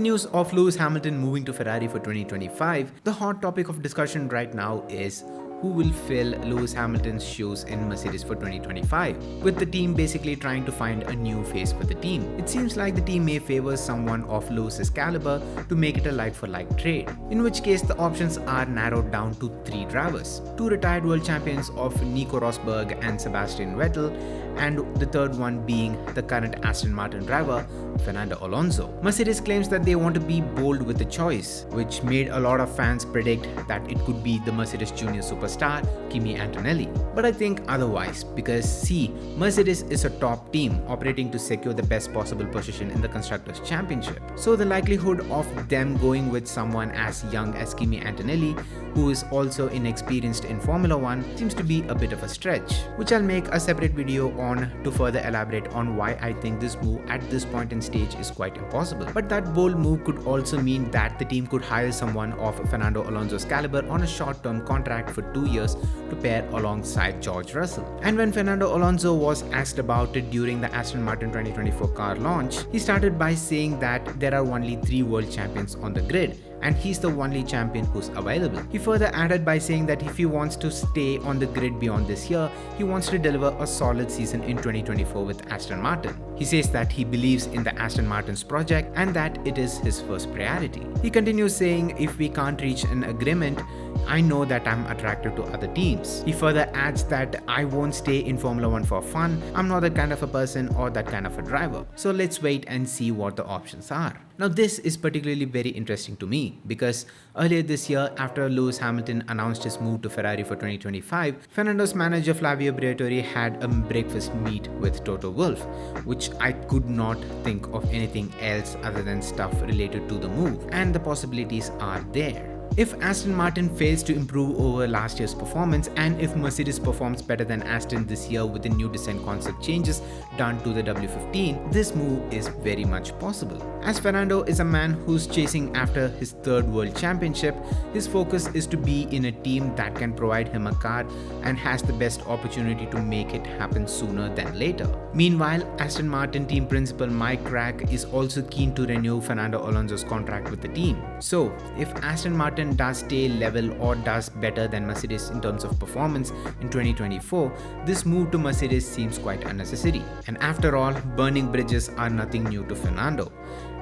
news of Lewis Hamilton moving to Ferrari for 2025, the hot topic of discussion right now is who will fill Lewis Hamilton's shoes in Mercedes for 2025, with the team basically trying to find a new face for the team. It seems like the team may favor someone of Lewis's caliber to make it a like-for-like trade, in which case the options are narrowed down to 3 drivers, 2 retired world champions of Nico Rosberg and Sebastian Vettel, and the third one being the current Aston Martin driver, Fernando Alonso. Mercedes claims that they want to be bold with the choice, which made a lot of fans predict that it could be the Mercedes Junior superstar Kimi Antonelli. But I think otherwise, because see, Mercedes is a top team operating to secure the best possible position in the Constructors' Championship. So the likelihood of them going with someone as young as Kimi Antonelli, who is also inexperienced in Formula 1, seems to be a bit of a stretch, which I'll make a separate video on to further elaborate on why I think this move at this point in stage is quite impossible. But that bold move could also mean that the team could hire someone of Fernando Alonso's caliber on a short-term contract for 2 years to pair alongside George Russell. And when Fernando Alonso was asked about it during the Aston Martin 2024 car launch, he started by saying that there are only 3 world champions on the grid, and he's the only champion who's available. He further added by saying that if he wants to stay on the grid beyond this year, he wants to deliver a solid season in 2024 with Aston Martin. He says that he believes in the Aston Martin's project and that it is his first priority. He continues saying, if we can't reach an agreement, I know that I'm attracted to other teams. He further adds that I won't stay in Formula 1 for fun, I'm not that kind of a person or that kind of a driver. So let's wait and see what the options are. Now this is particularly very interesting to me because earlier this year, after Lewis Hamilton announced his move to Ferrari for 2025, Fernando's manager Flavio Briatore had a breakfast meet with Toto Wolff, which I could not think of anything else other than stuff related to the move, and the possibilities are there. If Aston Martin fails to improve over last year's performance, and if Mercedes performs better than Aston this year with the new design concept changes done to the W15, this move is very much possible. As Fernando is a man who's chasing after his 3rd world championship, his focus is to be in a team that can provide him a car and has the best opportunity to make it happen sooner than later. Meanwhile, Aston Martin team principal Mike Crack is also keen to renew Fernando Alonso's contract with the team. So, if Aston Martin does stay level or does better than Mercedes in terms of performance in 2024, this move to Mercedes seems quite unnecessary. And after all, burning bridges are nothing new to Fernando.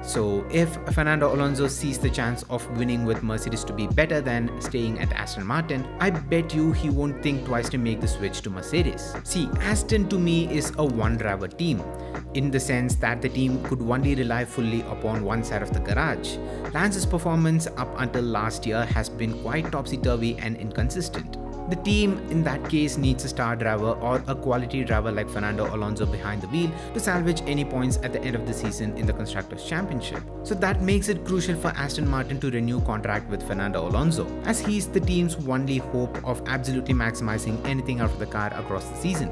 So if Fernando Alonso sees the chance of winning with Mercedes to be better than staying at Aston Martin, I bet you he won't think twice to make the switch to Mercedes. See, Aston to me is a one-driver team, in the sense that the team could only rely fully upon one side of the garage. Lance's performance up until last year has been quite topsy-turvy and inconsistent. The team in that case needs a star driver or a quality driver like Fernando Alonso behind the wheel to salvage any points at the end of the season in the Constructors' Championship. So that makes it crucial for Aston Martin to renew contract with Fernando Alonso, as he's the team's only hope of absolutely maximizing anything out of the car across the season.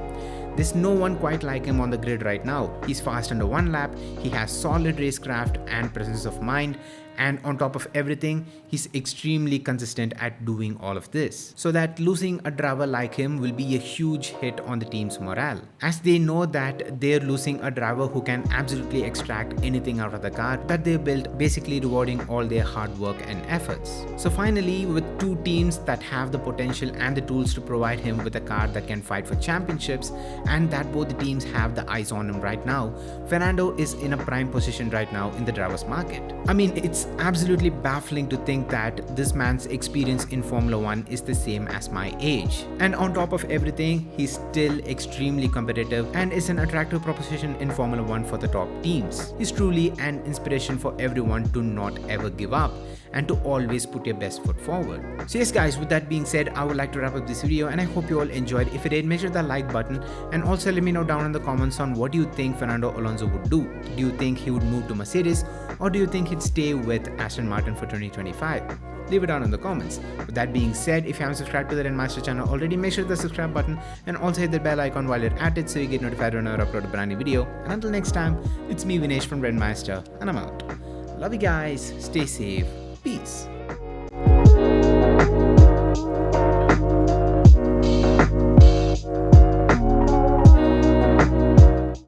There's no one quite like him on the grid right now. He's fast under 1 lap, he has solid racecraft and presence of mind, and on top of everything, he's extremely consistent at doing all of this. So that losing a driver like him will be a huge hit on the team's morale, as they know that they're losing a driver who can absolutely extract anything out of the car that they built, basically rewarding all their hard work and efforts. So finally, with 2 teams that have the potential and the tools to provide him with a car that can fight for championships, and that both the teams have the eyes on him right now, Fernando is in a prime position right now in the drivers market. I mean, it's absolutely baffling to think that this man's experience in Formula 1 is the same as my age. And on top of everything, he's still extremely competitive and is an attractive proposition in Formula 1 for the top teams. He's truly an inspiration for everyone to not ever give up and to always put your best foot forward. So yes guys, with that being said, I would like to wrap up this video, and I hope you all enjoyed. If you did, make sure the like button, and also let me know down in the comments on what do you think Fernando Alonso would do. Do you think he would move to Mercedes, or do you think he'd stay with Aston Martin for 2025? Leave it down in the comments. With that being said, if you haven't subscribed to the Master channel already, make sure to hit the subscribe button and also hit the bell icon while you're at it so you get notified whenever I upload a brand new video. And until next time, it's me Vinesh from Master, and I'm out. Love you guys, stay safe, peace.